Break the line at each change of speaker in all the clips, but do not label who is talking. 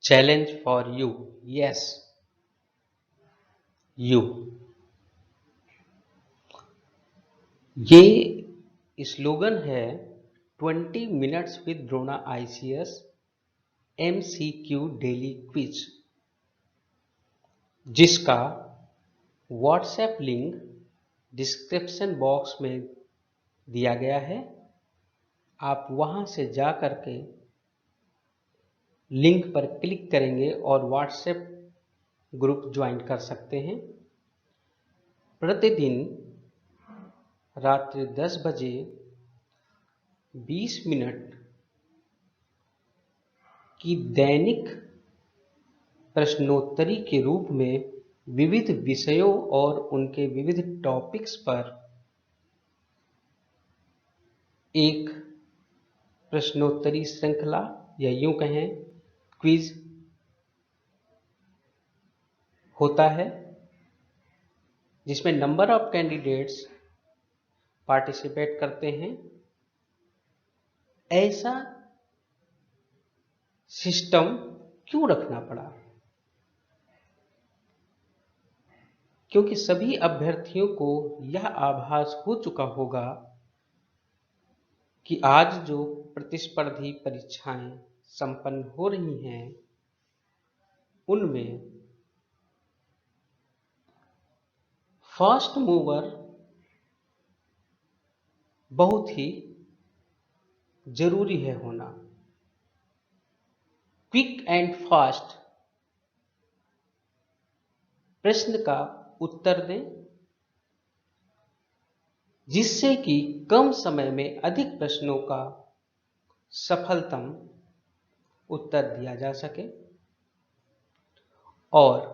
Challenge for you, yes you. ये slogan है 20 minutes with Drona ICS MCQ daily quiz, जिसका WhatsApp link description box में दिया गया है। आप वहां से जा करके लिंक पर क्लिक करेंगे और व्हाट्सएप ग्रुप ज्वाइन कर सकते हैं। प्रतिदिन रात्रि 10 बजे 20 मिनट की दैनिक प्रश्नोत्तरी के रूप में विविध विषयों और उनके विविध टॉपिक्स पर एक प्रश्नोत्तरी श्रृंखला या यूं कहें क्विज होता है, जिसमें नंबर ऑफ कैंडिडेट्स पार्टिसिपेट करते हैं। ऐसा सिस्टम क्यों रखना पड़ा? क्योंकि सभी अभ्यर्थियों को यह आभास हो चुका होगा कि आज जो प्रतिस्पर्धी परीक्षाएं संपन्न हो रही हैं, उनमें फास्ट मूवर बहुत ही जरूरी है होना। क्विक एंड फास्ट प्रश्न का उत्तर दें, जिससे कि कम समय में अधिक प्रश्नों का सफलतम उत्तर दिया जा सके और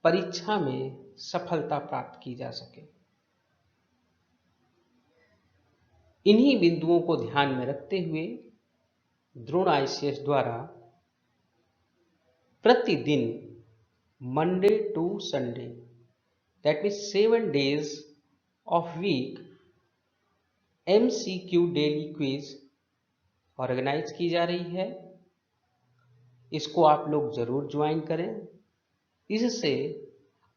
परीक्षा में सफलता प्राप्त की जा सके। इन्हीं बिंदुओं को ध्यान में रखते हुए द्रोण ICS द्वारा प्रतिदिन Monday to Sunday, that means 7 days of week, MCQ daily quiz organise की जा रही है। इसको आप लोग जरूर ज्वाइन करें। इससे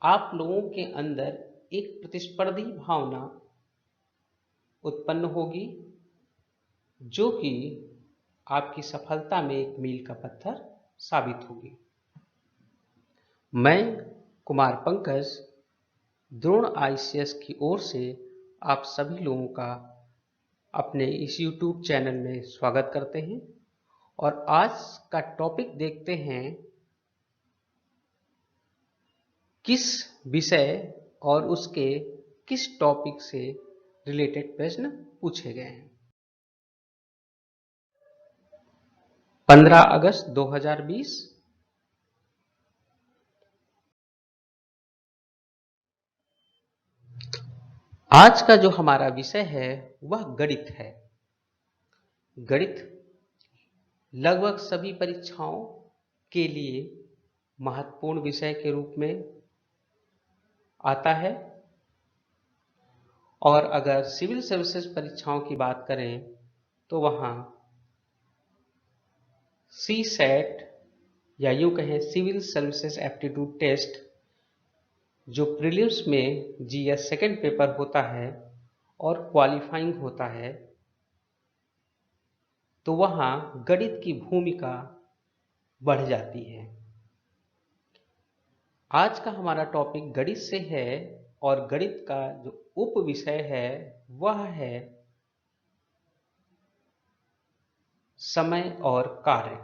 आप लोगों के अंदर एक प्रतिस्पर्धी भावना उत्पन्न होगी, जो कि आपकी सफलता में एक मील का पत्थर साबित होगी। मैं कुमार पंकज द्रोण ICS की ओर से आप सभी लोगों का अपने इस YouTube चैनल में स्वागत करते हैं और आज का टॉपिक देखते हैं किस विषय और उसके किस टॉपिक से रिलेटेड प्रश्न पूछे गए हैं। 15 अगस्त 2020 आज का जो हमारा विषय है वह गणित है। गणित लगभग सभी परीक्षाओं के लिए महत्वपूर्ण विषय के रूप में आता है और अगर सिविल सर्विसेज परीक्षाओं की बात करें तो वहां CSAT या यूं कहें सिविल सर्विसेज एप्टीट्यूड टेस्ट, जो प्रीलिम्स में GS सेकेंड पेपर होता है और क्वालिफाइंग होता है, तो वहां गणित की भूमिका बढ़ जाती है। आज का हमारा टॉपिक गणित से है और गणित का जो उप विषय है वह है समय और कार्य।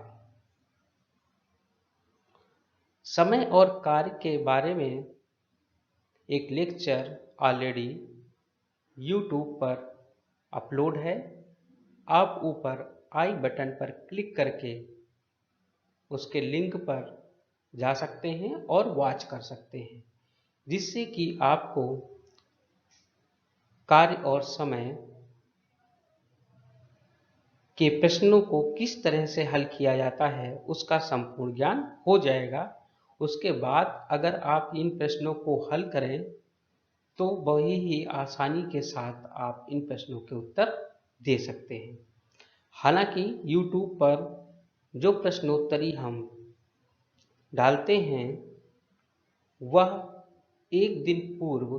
समय और कार्य के बारे में एक लेक्चर ऑलरेडी YouTube पर अपलोड है। आप ऊपर आई बटन पर क्लिक करके उसके लिंक पर जा सकते हैं और वॉच कर सकते हैं, जिससे कि आपको कार्य और समय के प्रश्नों को किस तरह से हल किया जाता है उसका संपूर्ण ज्ञान हो जाएगा। उसके बाद अगर आप इन प्रश्नों को हल करें तो वही ही आसानी के साथ आप इन प्रश्नों के उत्तर दे सकते हैं। हालांकि YouTube पर जो प्रश्नोत्तरी हम डालते हैं वह एक दिन पूर्व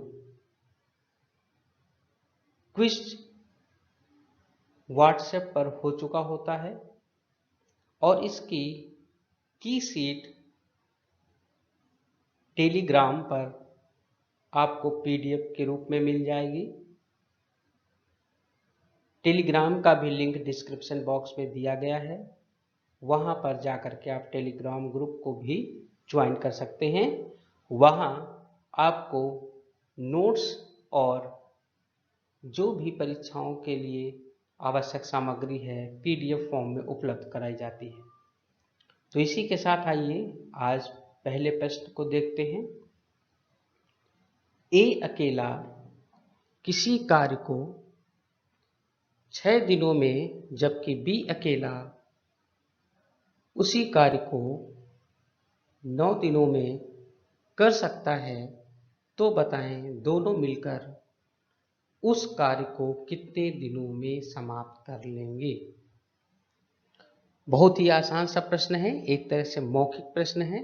क्विज व्हाट्सएप पर हो चुका होता है और इसकी की सीट टेलीग्राम पर आपको पीडीएफ के रूप में मिल जाएगी। टेलीग्राम का भी लिंक डिस्क्रिप्शन बॉक्स में दिया गया है, वहां पर जाकर के आप टेलीग्राम ग्रुप को भी ज्वाइन कर सकते हैं। वहां आपको नोट्स और जो भी परीक्षाओं के लिए आवश्यक सामग्री है पीडीएफ फॉर्म में उपलब्ध कराई जाती है। तो इसी के साथ आइए आज पहले प्रश्न को देखते हैं। ए अकेला किसी कार्य को 6 दिनों में जबकि बी अकेला उसी कार्य को 9 दिनों में कर सकता है, तो बताएं दोनों मिलकर उस कार्य को कितने दिनों में समाप्त कर लेंगे। बहुत ही आसान सा प्रश्न है, एक तरह से मौखिक प्रश्न है।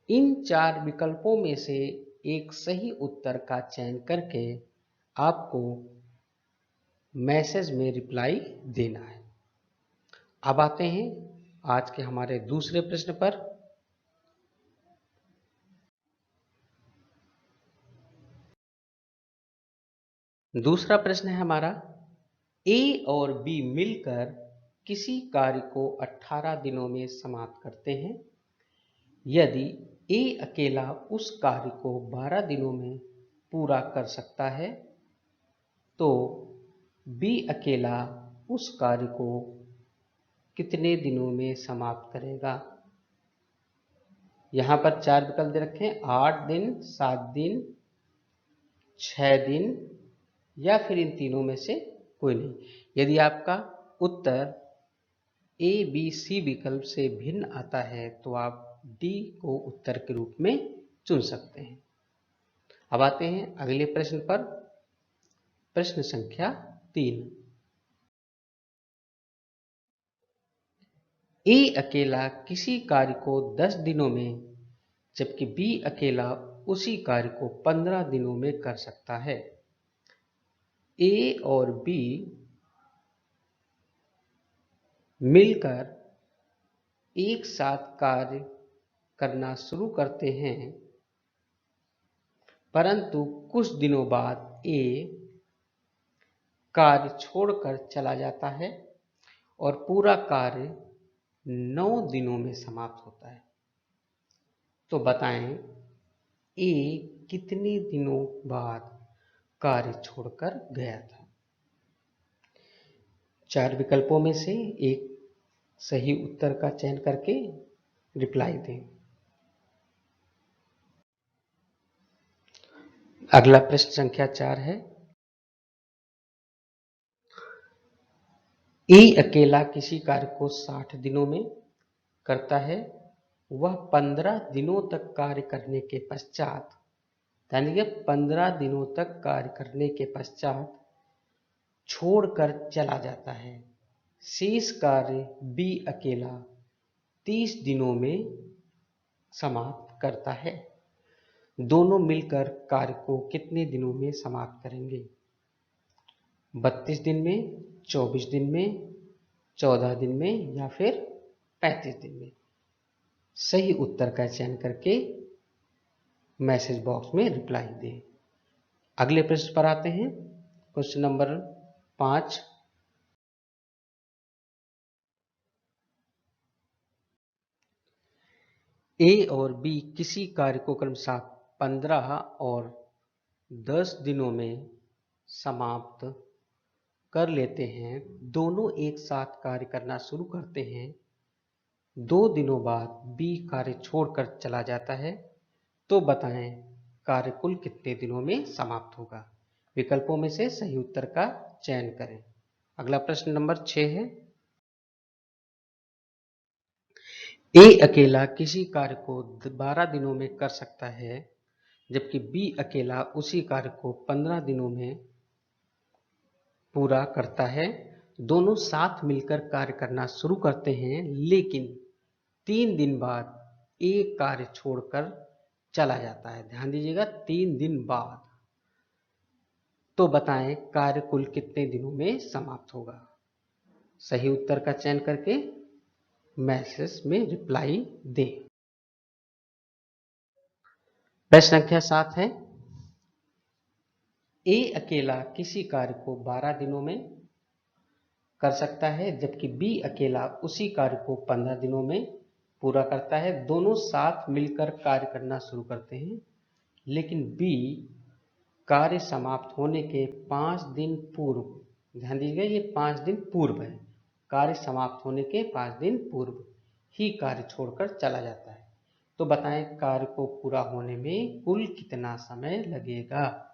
इन 4 विकल्पों में से एक सही उत्तर का चयन करके आपको मैसेज में रिप्लाई देना है। अब आते हैं आज के हमारे दूसरे प्रश्न पर। दूसरा प्रश्न है हमारा, ए और बी मिलकर किसी कार्य को 18 दिनों में समाप्त करते हैं। यदि ए अकेला उस कार्य को 12 दिनों में पूरा कर सकता है, तो बी अकेला उस कार्य को कितने दिनों में समाप्त करेगा। यहां पर 4 विकल्प दे रखे हैं, 8 दिन, 7 दिन, 6 दिन या फिर इन तीनों में से कोई नहीं। यदि आपका उत्तर ए बी सी विकल्प से भिन्न आता है तो आप डी को उत्तर के रूप में चुन सकते हैं। अब आते हैं अगले प्रश्न पर, प्रश्न संख्या 3। ए अकेला किसी कार्य को 10 दिनों में जबकि बी अकेला उसी कार्य को 15 दिनों में कर सकता है। ए और बी मिलकर एक साथ कार्य करना शुरू करते हैं, परंतु कुछ दिनों बाद ए कार्य छोड़कर चला जाता है और पूरा कार्य 9 दिनों में समाप्त होता है। तो बताएं ए कितने दिनों बाद कार्य छोड़कर गया था। 4 विकल्पों में से एक सही उत्तर का चयन करके रिप्लाई दें। अगला प्रश्न संख्या 4 है, ए अकेला किसी कार्य को 60 दिनों में करता है। वह 15 दिनों तक कार्य करने के पश्चात, यानी कि 15 दिनों तक कार्य करने के पश्चात छोड़कर चला जाता है। शेष कार्य बी अकेला 30 दिनों में समाप्त करता है। दोनों मिलकर कार्य को कितने दिनों में समाप्त करेंगे। 32 दिन में, 24 दिन में, 14 दिन में या फिर 35 दिन में। सही उत्तर का चयन करके मैसेज बॉक्स में रिप्लाई दें। अगले प्रश्न पर आते हैं, क्वेश्चन नंबर 5। ए और बी किसी कार्य को क्रमशः 15 और 10 दिनों में समाप्त कर लेते हैं। दोनों एक साथ कार्य करना शुरू करते हैं। 2 दिनों बाद बी कार्य छोड़कर चला जाता है। तो बताएं कार्य कुल कितने दिनों में समाप्त होगा। विकल्पों में से सही उत्तर का चयन करें। अगला प्रश्न नंबर 6 है, ए अकेला किसी कार्य को 12 दिनों में कर सकता है, जबकि बी अकेला उसी कार्य को 15 दिनों में पूरा करता है। दोनों साथ मिलकर कार्य करना शुरू करते हैं, लेकिन 3 दिन बाद एक कार्य छोड़कर चला जाता है। ध्यान दीजिएगा, 3 दिन बाद। तो बताएं कार्य कुल कितने दिनों में समाप्त होगा? सही उत्तर का चयन करके मैसेज में रिप्लाई दें। प्रश्न संख्या 7 है, ए अकेला किसी कार्य को 12 दिनों में कर सकता है, जबकि बी अकेला उसी कार्य को 15 दिनों में पूरा करता है। दोनों साथ मिलकर कार्य करना शुरू करते हैं, लेकिन बी कार्य समाप्त होने के 5 दिन पूर्व, ध्यान दीजिएगा ये 5 दिन पूर्व है, कार्य समाप्त होने के 5 दिन पूर्व ही कार्य छोड़कर चला जाता है। तो बताएं कार्य को पूरा होने में कुल कितना समय लगेगा?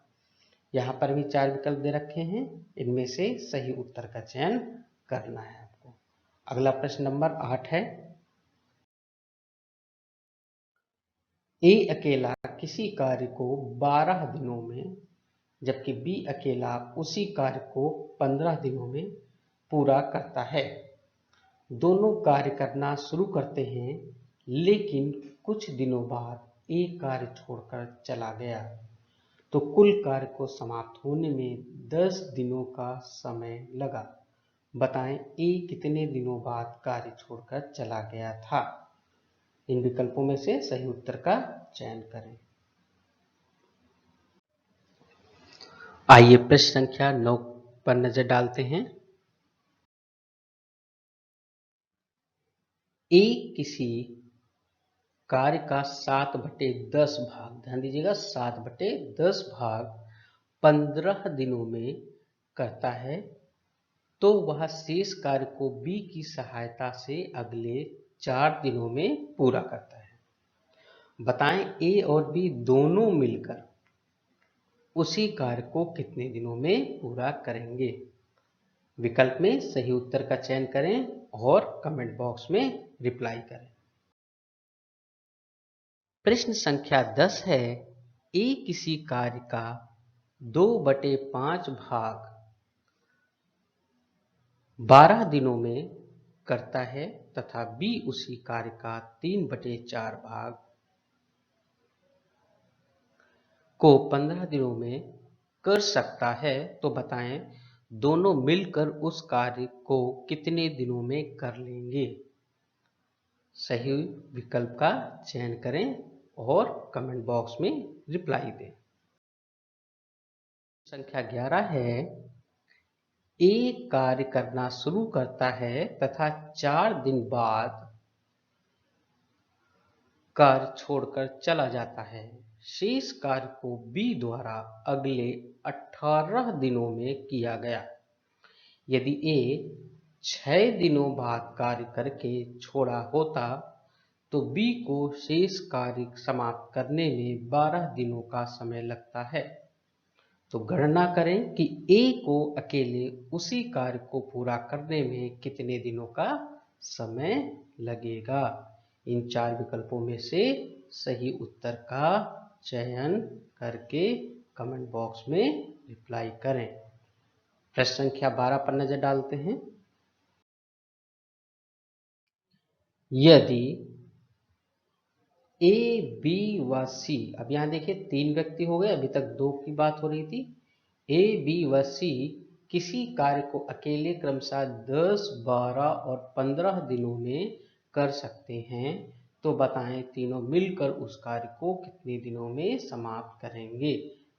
यहाँ पर भी 4 विकल्प दे रखे हैं, इनमें से सही उत्तर का चयन करना है आपको। अगला प्रश्न नंबर 8 है, ए अकेला किसी कार्य को 12 दिनों में, जबकि बी अकेला उसी कार्य को 15 दिनों में पूरा करता है। दोनों कार्य करना शुरू करते हैं, लेकिन कुछ दिनों बाद एक कार्य छोड़कर चला गया। तो कुल कार्य को समाप्त होने में 10 दिनों का समय लगा। बताएं ए कितने दिनों बाद कार्य छोड़कर चला गया था? इन विकल्पों में से सही उत्तर का चयन करें। आइए प्रश्न संख्या 9 पर नजर डालते हैं। ए किसी कार्य का 7/10 भाग, ध्यान दीजिएगा 7/10 भाग 15 दिनों में करता है, तो वह शेष कार्य को बी की सहायता से अगले 4 दिनों में पूरा करता है। बताएं ए और बी दोनों मिलकर उसी कार्य को कितने दिनों में पूरा करेंगे? विकल्प में सही उत्तर का चयन करें और कमेंट बॉक्स में रिप्लाई करें। प्रश्न संख्या 10 है, ए किसी कार्य का 2/5 भाग 12 दिनों में करता है तथा बी उसी कार्य का 3/4 भाग को 15 दिनों में कर सकता है। तो बताएं दोनों मिलकर उस कार्य को कितने दिनों में कर लेंगे? सही विकल्प का चयन करें और कमेंट बॉक्स में रिप्लाई दें। संख्या 11 है, ए कार्य करना शुरू करता है तथा 4 दिन बाद कार्य छोड़कर चला जाता है। शेष कार्य को बी द्वारा अगले 18 दिनों में किया गया। यदि ए 6 दिनों बाद कार्य करके छोड़ा होता, तो बी को शेष कार्य समाप्त करने में 12 दिनों का समय लगता है। तो गणना करें कि ए को अकेले उसी कार्य को पूरा करने में कितने दिनों का समय लगेगा? इन 4 विकल्पों में से सही उत्तर का चयन करके कमेंट बॉक्स में रिप्लाई करें। प्रश्न संख्या 12 पर नजर डालते हैं। यदि ए, बी व सी, अब यहां देखिए 3 व्यक्ति हो गए, अभी तक 2 की बात हो रही थी। ए, बी व सी किसी कार्य को अकेले क्रमशः 10, 12 और 15 दिनों में कर सकते हैं, तो बताएं तीनों मिलकर उस कार्य को कितने दिनों में समाप्त करेंगे?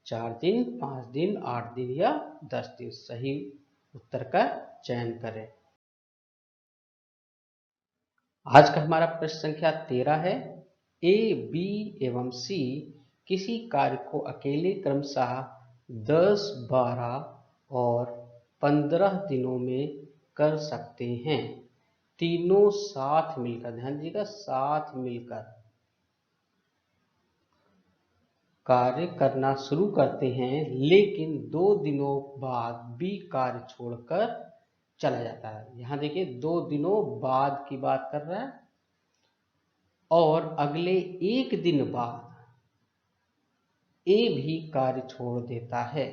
4 दिन, 5 दिन, 8 दिन या 10 दिन? सही उत्तर का चयन करें। आज का हमारा प्रश्न संख्या 13 है, ए, बी एवं सी किसी कार्य को अकेले क्रमशः 10, 12 और 15 दिनों में कर सकते हैं। तीनों साथ मिलकर, ध्यान दीजिएगा साथ मिलकर कार्य करना शुरू करते हैं, लेकिन 2 दिनों बाद बी कार्य छोड़कर चला जाता है। यहां देखिए 2 दिनों बाद की बात कर रहा है और अगले 1 दिन बाद ए भी कार्य छोड़ देता है।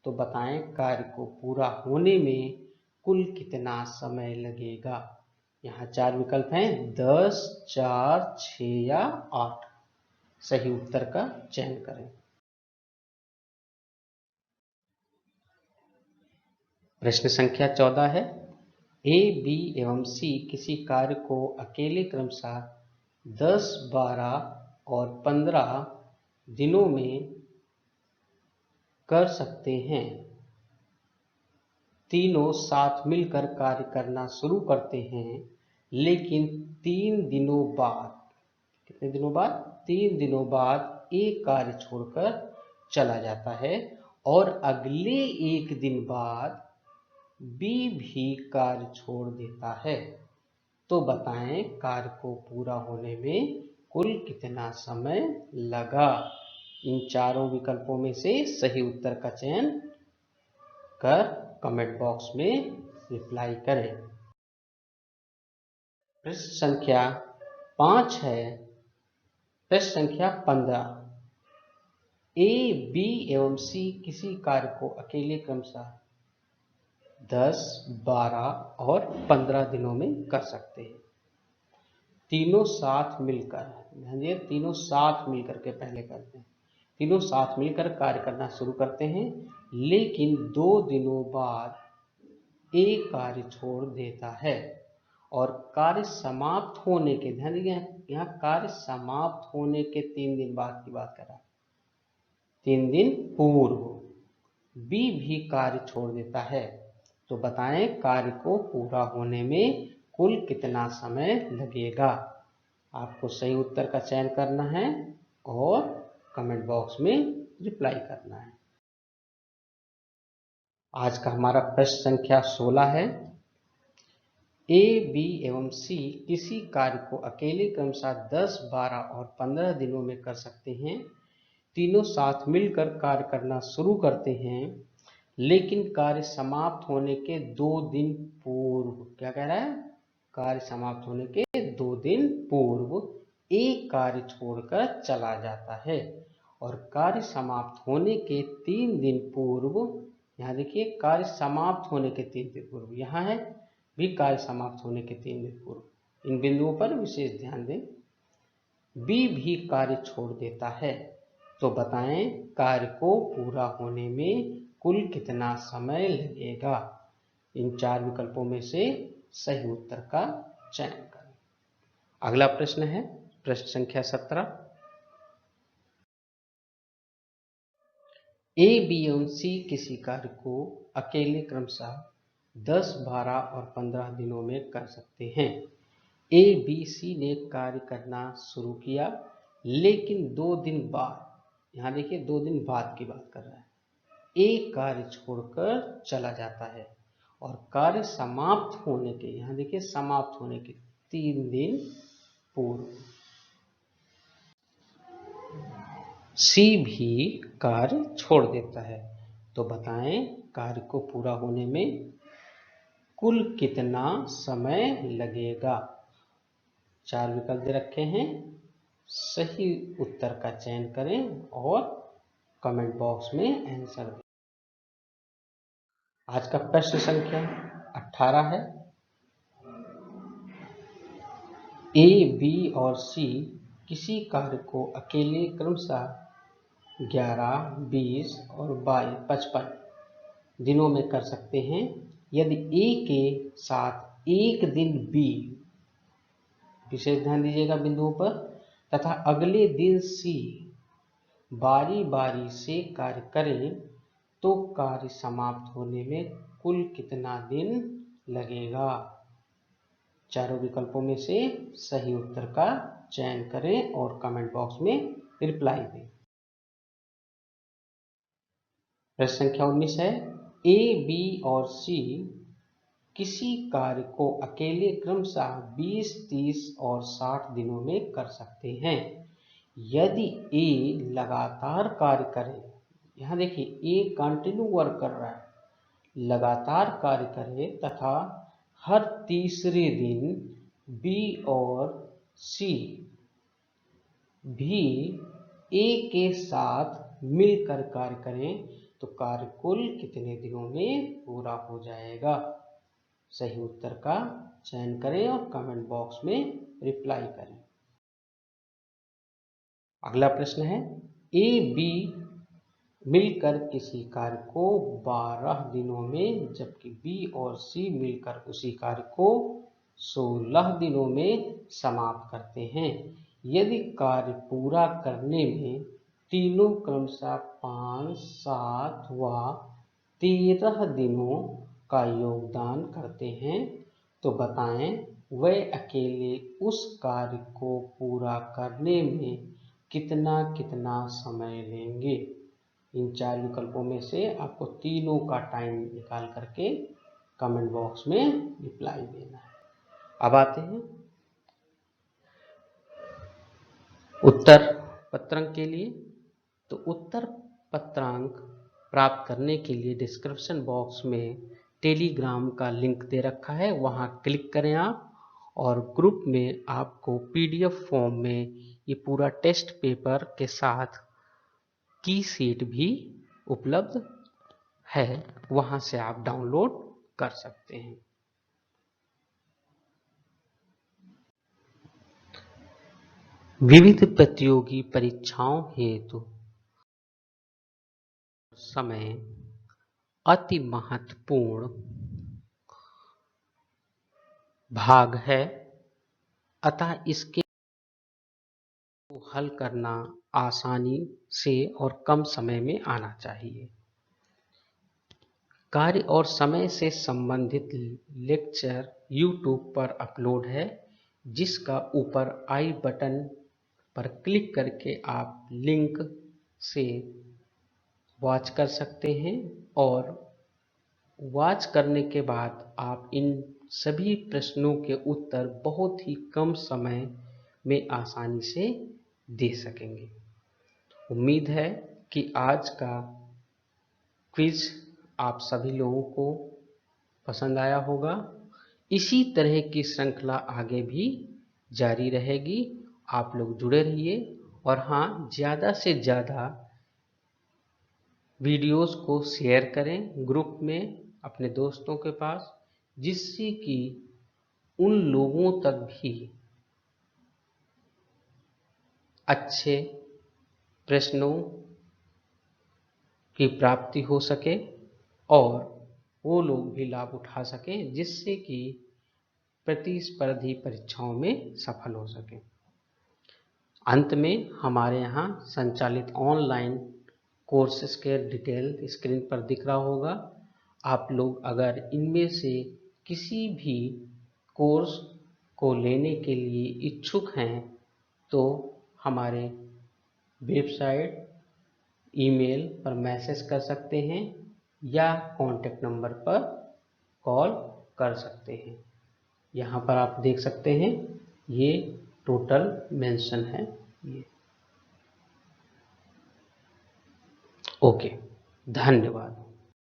तो बताएं कार्य को पूरा होने में कुल कितना समय लगेगा। यहाँ 4 विकल्प हैं, 10, 4, 6 या 8। सही उत्तर का चयन करें। प्रश्न संख्या 14 है, ए, बी एवं सी किसी कार्य को अकेले क्रमशः 10, 12 और 15 दिनों में कर सकते हैं। तीनों साथ मिलकर कार्य करना शुरू करते हैं, लेकिन 3 दिनों बाद, कितने दिनों बाद? 3 दिनों बाद एक कार्य छोड़कर चला जाता है और अगले एक दिन बाद बी भी कार्य छोड़ देता है। तो बताएं कार्य को पूरा होने में कुल कितना समय लगा। इन चारों विकल्पों में से सही उत्तर का चयन कर कमेंट बॉक्स में रिप्लाई करें। प्रश्न संख्या 5 है, प्रश्न संख्या 15, ए, बी एवं सी किसी कार्य को अकेले क्रमशः 10, 12 और 15 दिनों में कर सकते हैं। तीनों साथ मिलकर, ध्यान दिए, तीनों साथ मिलकर के पहले करते हैं। तीनों साथ मिलकर कार्य करना शुरू करते हैं, लेकिन 2 दिनों बाद एक कार्य छोड़ देता है और कार्य समाप्त होने के, ध्यान दीजिए यहाँ कार्य समाप्त होने के 3 दिन बाद की बात कर रहा है, 3 दिन पूर्व बी भी कार्य छोड़ देता है। तो बताएं कार्य को पूरा होने में कुल कितना समय लगेगा। आपको सही उत्तर का चयन करना है और कमेंट बॉक्स में रिप्लाई करना है। आज का हमारा प्रश्न संख्या 16 है, ए, बी एवं सी किसी कार्य को अकेले क्रमशः 10, 12 और 15 दिनों में कर सकते हैं। तीनों साथ मिलकर कार्य करना शुरू करते हैं, लेकिन कार्य समाप्त होने के 2 दिन पूर्व, क्या कह रहा है, कार्य समाप्त होने के 2 दिन पूर्व एक कार्य छोड़कर चला जाता है और कार्य समाप्त होने के 3 दिन पूर्व, यहाँ देखिए कार्य समाप्त होने के 3 दिन पूर्व, यहाँ है भी कार्य समाप्त होने के 3 दिन पूर्व, इन बिंदुओं पर विशेष ध्यान दें, बी भी कार्य छोड़ देता है। तो बताएं कार्य को पूरा होने में कुल कितना समय लगेगा। इन 4 विकल्पों में से सही उत्तर का चयन करें। अगला प्रश्न है प्रश्न संख्या 17, ए, बी एवं सी किसी कार्य को अकेले क्रमशः 10, 12 और 15 दिनों में कर सकते हैं। ए, बी, सी ने कार्य करना शुरू किया, लेकिन 2 दिन बाद, यहाँ देखिए 2 दिन बाद की बात कर रहा है, एक कार्य छोड़कर चला जाता है और कार्य समाप्त होने के, यहाँ देखिए समाप्त होने के 3 दिन पूर्व सी भी कार्य छोड़ देता है। तो बताएं कार्य को पूरा होने में कुल कितना समय लगेगा। 4 विकल्प दे रखे हैं, सही उत्तर का चयन करें और कमेंट बॉक्स में आंसर दें। आज का प्रश्न संख्या 18 है, ए, बी और सी किसी कार्य को अकेले क्रमशः 11, 20 और 55 दिनों में कर सकते हैं, यदि ए के साथ एक दिन बी, विशेष ध्यान दीजिएगा बिंदुओं पर, तथा अगले दिन सी बारी बारी से कार्य करें, तो कार्य समाप्त होने में कुल कितना दिन लगेगा। चारों विकल्पों में से सही उत्तर का चयन करें और कमेंट बॉक्स में रिप्लाई दें। प्रश्न संख्या 19 है, ए, बी और सी किसी कार्य को अकेले क्रमशः 20, 30 और 60 दिनों में कर सकते हैं। यदि ए लगातार कार्य करे, यहाँ देखिए ए कंटिन्यू वर्क कर रहा है, लगातार कार्य करे तथा हर तीसरे दिन बी और सी भी ए के साथ मिलकर कार्य करें, तो कार्य कुल कितने दिनों में पूरा हो जाएगा। सही उत्तर का चयन करें और कमेंट बॉक्स में रिप्लाई करें। अगला प्रश्न है, ए बी मिलकर किसी कार्य को 12 दिनों में जबकि बी और सी मिलकर उसी कार्य को 16 दिनों में समाप्त करते हैं। यदि कार्य पूरा करने में तीनों क्रमशः 5, 7 व 13 दिनों का योगदान करते हैं तो बताएं वह अकेले उस कार्य को पूरा करने में कितना कितना समय लेंगे। इन 4 विकल्पों में से आपको तीनों का टाइम निकाल करके कमेंट बॉक्स में रिप्लाई देना है। अब आते हैं उत्तर पत्रांक के लिए। तो उत्तर पत्रांक प्राप्त करने के लिए डिस्क्रिप्शन बॉक्स में टेलीग्राम का लिंक दे रखा है, वहां क्लिक करें आप, और ग्रुप में आपको पीडीएफ फॉर्म में ये पूरा टेस्ट पेपर के साथ की शीट भी उपलब्ध है, वहां से आप डाउनलोड कर सकते हैं। विविध प्रतियोगी परीक्षाओं हेतु समय अति महत्वपूर्ण भाग है, अतः इसके हल करना आसानी से और कम समय में आना चाहिए। कार्य और समय से संबंधित लेक्चर YouTube पर अपलोड है, जिसका ऊपर आई बटन पर क्लिक करके आप लिंक से वॉच कर सकते हैं, और वॉच करने के बाद आप इन सभी प्रश्नों के उत्तर बहुत ही कम समय में आसानी से दे सकेंगे। उम्मीद है कि आज का क्विज आप सभी लोगों को पसंद आया होगा। इसी तरह की श्रृंखला आगे भी जारी रहेगी। आप लोग जुड़े रहिए, और हाँ, ज़्यादा से ज़्यादा वीडियोस को शेयर करें ग्रुप में अपने दोस्तों के पास, जिससे कि उन लोगों तक भी अच्छे प्रश्नों की प्राप्ति हो सके और वो लोग भी लाभ उठा सकें, जिससे कि प्रतिस्पर्धी परीक्षाओं में सफल हो सके। अंत में हमारे यहाँ संचालित ऑनलाइन कोर्सेस के डिटेल स्क्रीन पर दिख रहा होगा। आप लोग अगर इनमें से किसी भी कोर्स को लेने के लिए इच्छुक हैं तो हमारे वेबसाइट, ईमेल पर मैसेज कर सकते हैं या कॉन्टैक्ट नंबर पर कॉल कर सकते हैं। यहाँ पर आप देख सकते हैं, ये टोटल मेंशन है ये। ओके, धन्यवाद।